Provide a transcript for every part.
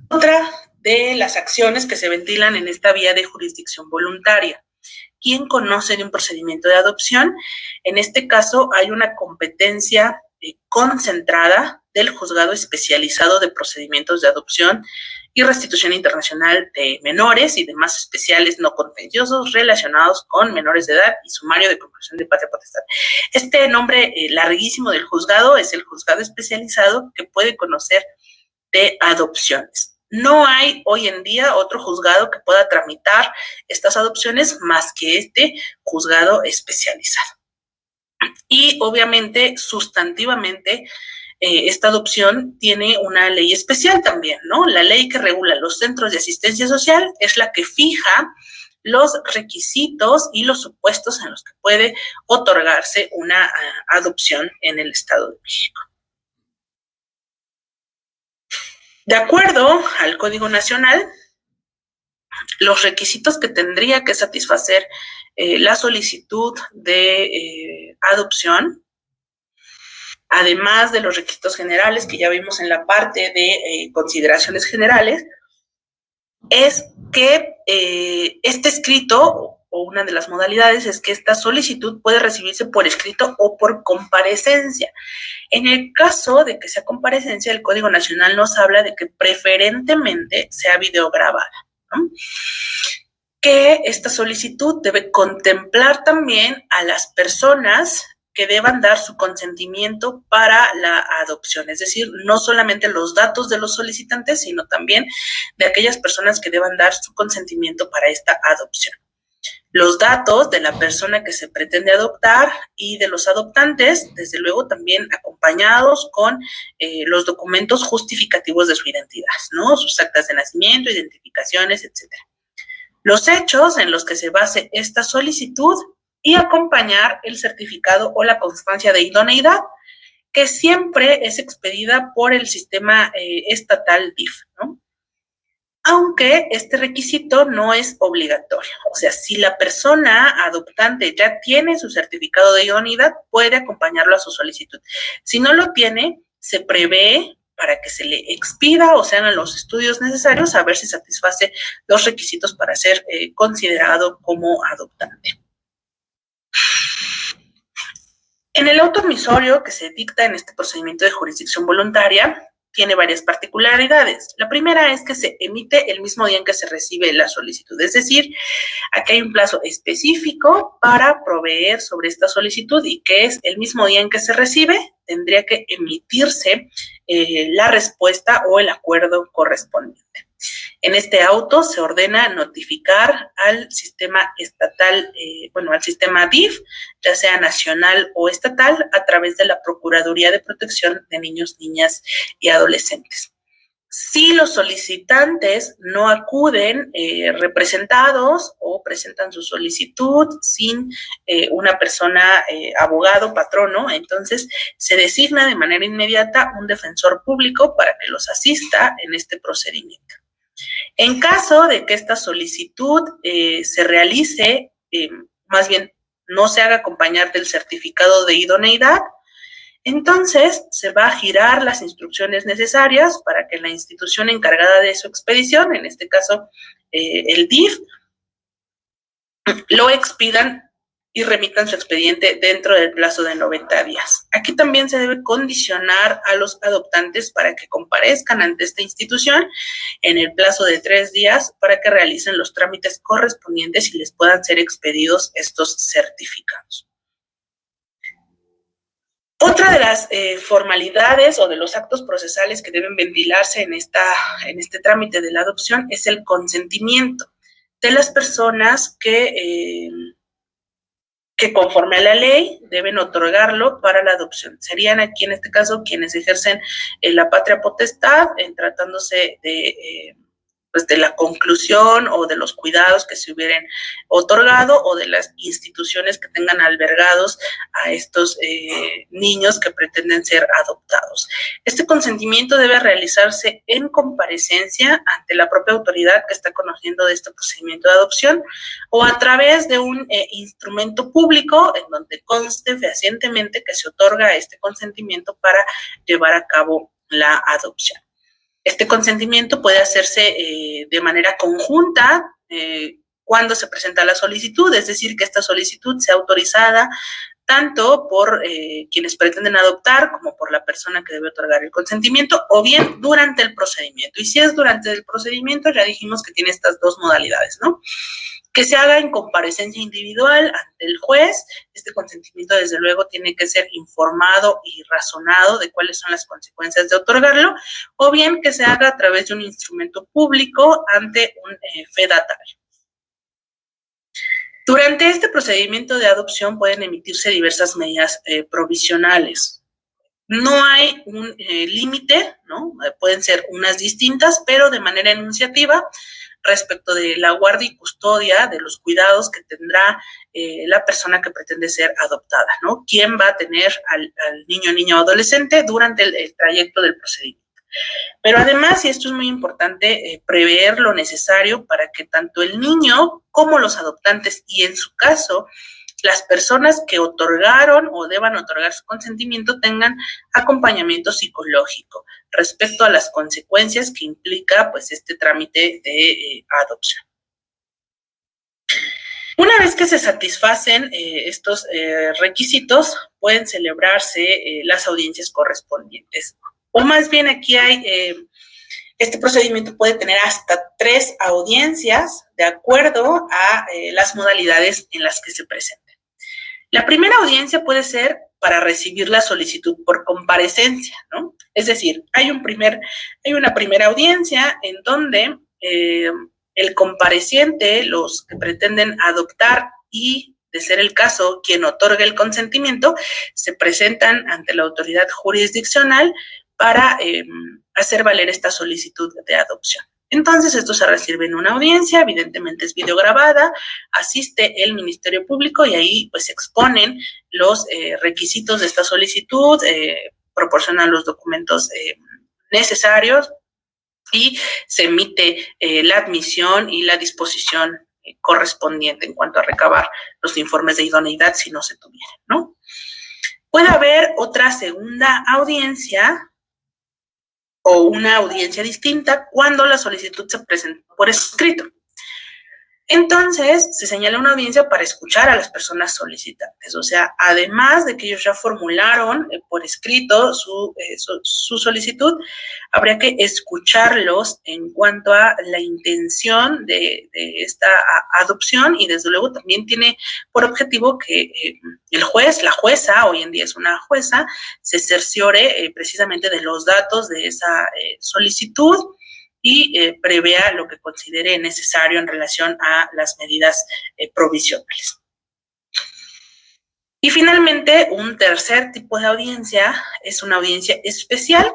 Otra de las acciones que se ventilan en esta vía de jurisdicción voluntaria. ¿Quién conoce de un procedimiento de adopción? En este caso hay una competencia concentrada del Juzgado Especializado de Procedimientos de Adopción y Restitución Internacional de Menores y demás especiales no contenciosos relacionados con menores de edad y sumario de conclusión de patria potestad. Este nombre larguísimo del juzgado es el Juzgado Especializado que puede conocer de adopciones. No hay hoy en día otro juzgado que pueda tramitar estas adopciones más que este juzgado especializado. Y obviamente, sustantivamente, esta adopción tiene una ley especial también, ¿no? La ley que regula los centros de asistencia social es la que fija los requisitos y los supuestos en los que puede otorgarse una adopción en el Estado de México. De acuerdo al Código Nacional, los requisitos que tendría que satisfacer la solicitud de adopción, además de los requisitos generales que ya vimos en la parte de consideraciones generales, es que este escrito, o una de las modalidades, es que esta solicitud puede recibirse por escrito o por comparecencia. En el caso de que sea comparecencia, el Código Nacional nos habla de que preferentemente sea videograbada, ¿no? Que esta solicitud debe contemplar también a las personas que deban dar su consentimiento para la adopción, es decir, no solamente los datos de los solicitantes, sino también de aquellas personas que deban dar su consentimiento para esta adopción. Los datos de la persona que se pretende adoptar y de los adoptantes, desde luego también acompañados con los documentos justificativos de su identidad, ¿no? Sus actas de nacimiento, identificaciones, etcétera. Los hechos en los que se base esta solicitud y acompañar el certificado o la constancia de idoneidad, que siempre es expedida por el sistema estatal DIF, ¿no? Aunque este requisito no es obligatorio. O sea, si la persona adoptante ya tiene su certificado de idoneidad, puede acompañarlo a su solicitud. Si no lo tiene, se prevé para que se le expida o se hagan los estudios necesarios a ver si satisface los requisitos para ser considerado como adoptante. En el auto admisorio que se dicta en este procedimiento de jurisdicción voluntaria, tiene varias particularidades. La primera es que se emite el mismo día en que se recibe la solicitud, es decir, aquí hay un plazo específico para proveer sobre esta solicitud y que es el mismo día en que se recibe, tendría que emitirse la respuesta o el acuerdo correspondiente. En este auto se ordena notificar al sistema estatal, al sistema DIF, ya sea nacional o estatal, a través de la Procuraduría de Protección de Niños, Niñas y Adolescentes. Si los solicitantes no acuden representados o presentan su solicitud sin una persona, abogado, patrono, entonces se designa de manera inmediata un defensor público para que los asista en este procedimiento. En caso de que esta solicitud se realice, más bien no se haga acompañar del certificado de idoneidad, entonces se va a girar las instrucciones necesarias para que la institución encargada de su expedición, en este caso el DIF, lo expidan y remitan su expediente dentro del plazo de 90 días. Aquí también se debe condicionar a los adoptantes para que comparezcan ante esta institución en el plazo de 3 días para que realicen los trámites correspondientes y les puedan ser expedidos estos certificados. Otra de las formalidades o de los actos procesales que deben ventilarse en este trámite de la adopción es el consentimiento de las personas que conforme a la ley deben otorgarlo para la adopción. Serían aquí en este caso quienes ejercen la patria potestad en tratándose de la conclusión o de los cuidados que se hubieran otorgado o de las instituciones que tengan albergados a estos niños que pretenden ser adoptados. Este consentimiento debe realizarse en comparecencia ante la propia autoridad que está conociendo de este procedimiento de adopción o a través de un instrumento público en donde conste fehacientemente que se otorga este consentimiento para llevar a cabo la adopción. Este consentimiento puede hacerse de manera conjunta cuando se presenta la solicitud, es decir, que esta solicitud sea autorizada tanto por quienes pretenden adoptar como por la persona que debe otorgar el consentimiento, o bien durante el procedimiento. Y si es durante el procedimiento, ya dijimos que tiene estas dos modalidades, ¿no? Que se haga en comparecencia individual ante el juez. Este consentimiento, desde luego, tiene que ser informado y razonado de cuáles son las consecuencias de otorgarlo, o bien que se haga a través de un instrumento público ante un fedatario. Durante este procedimiento de adopción pueden emitirse diversas medidas provisionales. No hay un límite, ¿no? Pueden ser unas distintas, pero de manera enunciativa respecto de la guardia y custodia de los cuidados que tendrá la persona que pretende ser adoptada, ¿no? ¿Quién va a tener al niño, niña o adolescente durante el trayecto del procedimiento? Pero además, y esto es muy importante, prever lo necesario para que tanto el niño como los adoptantes, y en su caso, las personas que otorgaron o deban otorgar su consentimiento, tengan acompañamiento psicológico respecto a las consecuencias que implica pues este trámite de adopción. Una vez que se satisfacen estos requisitos, pueden celebrarse las audiencias correspondientes. O más bien aquí hay, este procedimiento puede tener hasta 3 audiencias de acuerdo a las modalidades en las que se presenten. La primera audiencia puede ser para recibir la solicitud por comparecencia, ¿no? Es decir, hay una primera audiencia en donde el compareciente, los que pretenden adoptar y, de ser el caso, quien otorga el consentimiento, se presentan ante la autoridad jurisdiccional para hacer valer esta solicitud de adopción. Entonces, esto se recibe en una audiencia, evidentemente es videograbada, asiste el Ministerio Público y ahí pues se exponen los requisitos de esta solicitud, proporcionan los documentos necesarios y se emite la admisión y la disposición correspondiente en cuanto a recabar los informes de idoneidad si no se tuvieran, ¿no? Puede haber otra segunda audiencia o una audiencia distinta cuando la solicitud se presenta por escrito. Entonces, se señala una audiencia para escuchar a las personas solicitantes. O sea, además de que ellos ya formularon por escrito su solicitud, habría que escucharlos en cuanto a la intención de esta adopción, y desde luego también tiene por objetivo que el juez, la jueza, hoy en día es una jueza, se cerciore precisamente de los datos de esa solicitud y prevea lo que considere necesario en relación a las medidas provisionales. Y finalmente, un tercer tipo de audiencia es una audiencia especial,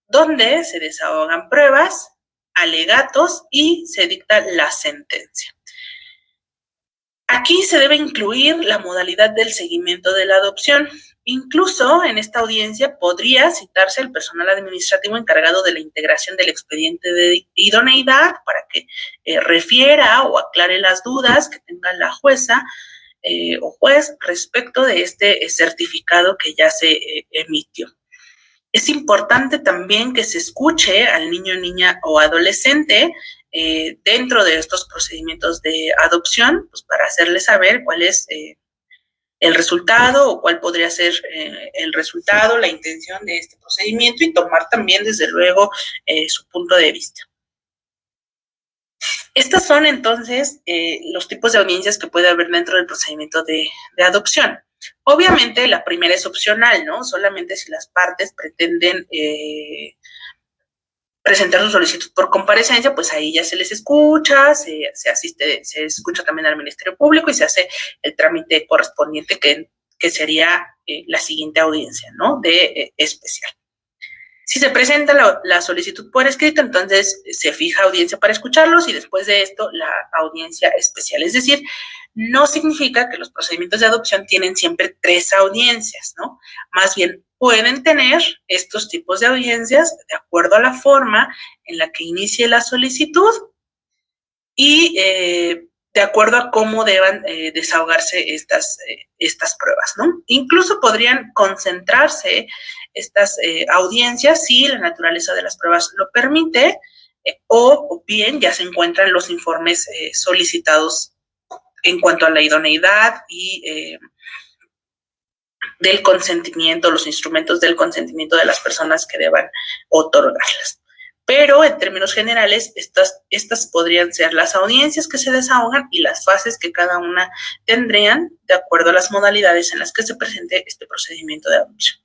donde se desahogan pruebas, alegatos y se dicta la sentencia. Aquí se debe incluir la modalidad del seguimiento de la adopción. Incluso en esta audiencia podría citarse el personal administrativo encargado de la integración del expediente de idoneidad para que refiera o aclare las dudas que tenga la jueza o juez respecto de este certificado que ya se emitió. Es importante también que se escuche al niño, niña o adolescente dentro de estos procedimientos de adopción, pues para hacerle saber cuál es el resultado o cuál podría ser el resultado, la intención de este procedimiento, y tomar también, desde luego, su punto de vista. Estos son entonces los tipos de audiencias que puede haber dentro del procedimiento de adopción. Obviamente la primera es opcional, ¿no? Solamente si las partes pretenden presentar su solicitud por comparecencia, pues ahí ya se les escucha, se escucha también al Ministerio Público y se hace el trámite correspondiente que sería la siguiente audiencia, ¿no? De especial. Si se presenta la solicitud por escrito, entonces se fija audiencia para escucharlos y después de esto la audiencia especial. Es decir, no significa que los procedimientos de adopción tienen siempre 3 audiencias, ¿no? Más bien pueden tener estos tipos de audiencias de acuerdo a la forma en la que inicie la solicitud y de acuerdo a cómo deban desahogarse estas pruebas, ¿no? Incluso podrían concentrarse estas audiencias si la naturaleza de las pruebas lo permite, o bien ya se encuentran los informes solicitados en cuanto a la idoneidad y del consentimiento, los instrumentos del consentimiento de las personas que deban otorgarlas. Pero en términos generales, estas podrían ser las audiencias que se desahogan y las fases que cada una tendrían de acuerdo a las modalidades en las que se presente este procedimiento de adopción.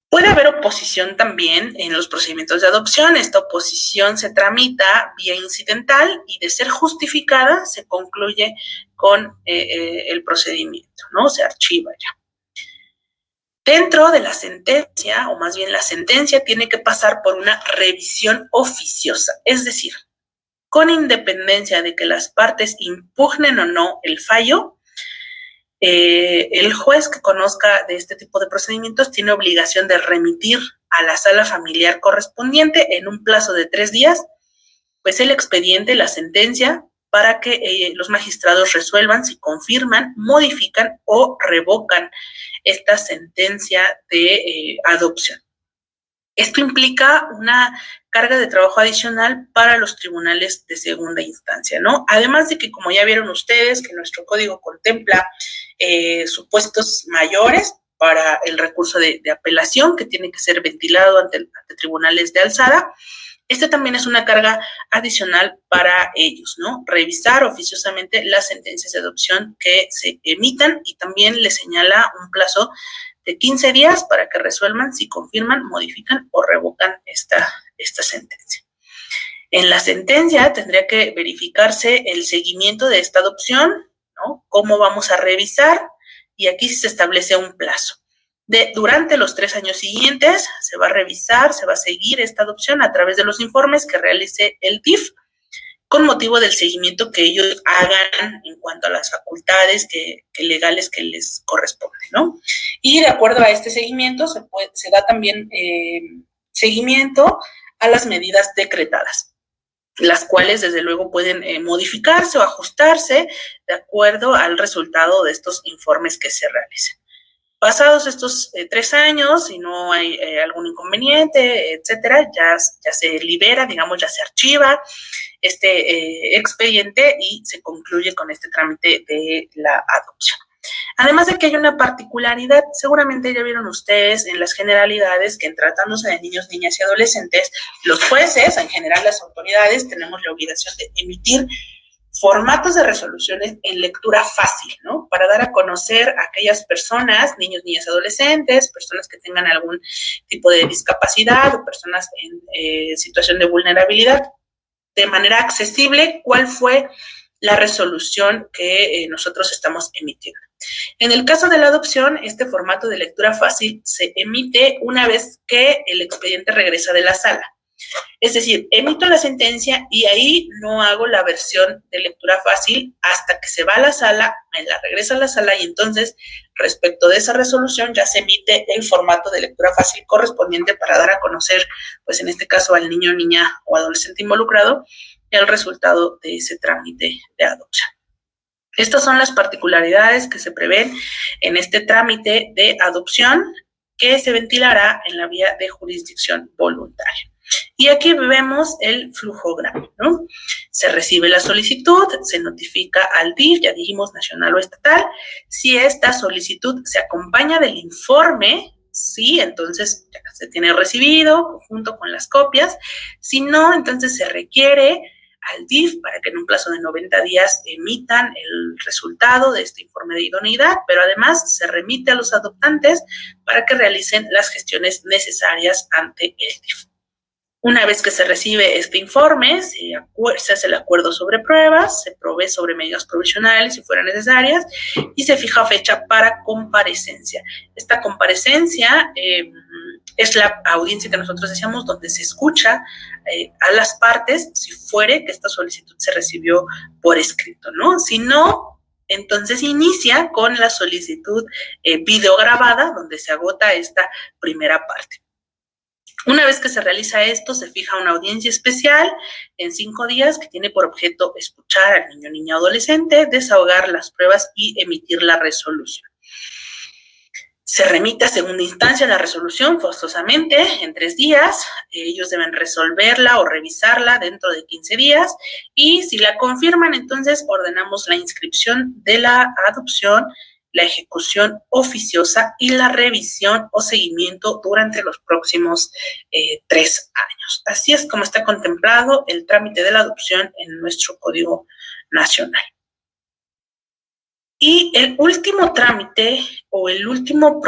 Puede haber oposición también en los procedimientos de adopción. Esta oposición se tramita vía incidental y, de ser justificada, se concluye con el procedimiento, ¿no? Se archiva ya. Dentro de la sentencia, o más bien la sentencia, tiene que pasar por una revisión oficiosa, es decir, con independencia de que las partes impugnen o no el fallo, el juez que conozca de este tipo de procedimientos tiene obligación de remitir a la sala familiar correspondiente en un plazo de 3 días, pues el expediente, la sentencia, para que los magistrados resuelvan si confirman, modifican o revocan esta sentencia de adopción. Esto implica una carga de trabajo adicional para los tribunales de segunda instancia, ¿no? Además de que, como ya vieron ustedes, que nuestro código contempla supuestos mayores para el recurso de apelación que tiene que ser ventilado ante tribunales de alzada. Este también es una carga adicional para ellos, ¿no? Revisar oficiosamente las sentencias de adopción que se emitan, y también les señala un plazo de 15 días para que resuelvan si confirman, modifican o revocan esta sentencia. En la sentencia tendría que verificarse el seguimiento de esta adopción, ¿no? Cómo vamos a revisar, y aquí se establece un plazo. Durante los 3 años siguientes se va a revisar, se va a seguir esta adopción a través de los informes que realice el DIF, con motivo del seguimiento que ellos hagan en cuanto a las facultades legales que les corresponden, ¿no? Y de acuerdo a este seguimiento se da también seguimiento a las medidas decretadas, las cuales desde luego pueden modificarse o ajustarse de acuerdo al resultado de estos informes que se realicen. Pasados estos 3 años, si no hay algún inconveniente, etcétera, ya se libera, digamos, ya se archiva este expediente y se concluye con este trámite de la adopción. Además de que hay una particularidad, seguramente ya vieron ustedes en las generalidades que, en tratándose de niños, niñas y adolescentes, los jueces, en general las autoridades, tenemos la obligación de emitir formatos de resoluciones en lectura fácil, ¿no? Para dar a conocer a aquellas personas, niños, niñas, adolescentes, personas que tengan algún tipo de discapacidad o personas en situación de vulnerabilidad, de manera accesible, cuál fue la resolución que nosotros estamos emitiendo. En el caso de la adopción, este formato de lectura fácil se emite una vez que el expediente regresa de la sala. Es decir, emito la sentencia y ahí no hago la versión de lectura fácil hasta que se va a la sala, me la regresa a la sala, y entonces, respecto de esa resolución, ya se emite el formato de lectura fácil correspondiente para dar a conocer, pues en este caso, al niño, niña o adolescente involucrado, el resultado de ese trámite de adopción. Estas son las particularidades que se prevén en este trámite de adopción, que se ventilará en la vía de jurisdicción voluntaria. Y aquí vemos el flujograma, ¿no? Se recibe la solicitud, se notifica al DIF, ya dijimos nacional o estatal. Si esta solicitud se acompaña del informe, sí, entonces ya se tiene recibido junto con las copias. Si no, entonces se requiere al DIF para que en un plazo de 90 días emitan el resultado de este informe de idoneidad, pero además se remite a los adoptantes para que realicen las gestiones necesarias ante el DIF. Una vez que se recibe este informe, se hace el acuerdo sobre pruebas, se provee sobre medidas provisionales si fueran necesarias, y se fija fecha para comparecencia. Esta comparecencia es la audiencia que nosotros decíamos, donde se escucha a las partes si fuere que esta solicitud se recibió por escrito, ¿no? Si no, entonces inicia con la solicitud videograbada, donde se agota esta primera parte. Una vez que se realiza esto, se fija una audiencia especial en 5 días que tiene por objeto escuchar al niño, niña o adolescente, desahogar las pruebas y emitir la resolución. Se remite a segunda instancia la resolución forzosamente en 3 días. Ellos deben resolverla o revisarla dentro de 15 días y si la confirman, entonces ordenamos la inscripción de la adopción, la ejecución oficiosa y la revisión o seguimiento durante los próximos 3 años. Así es como está contemplado el trámite de la adopción en nuestro Código Nacional. Y el último trámite o el último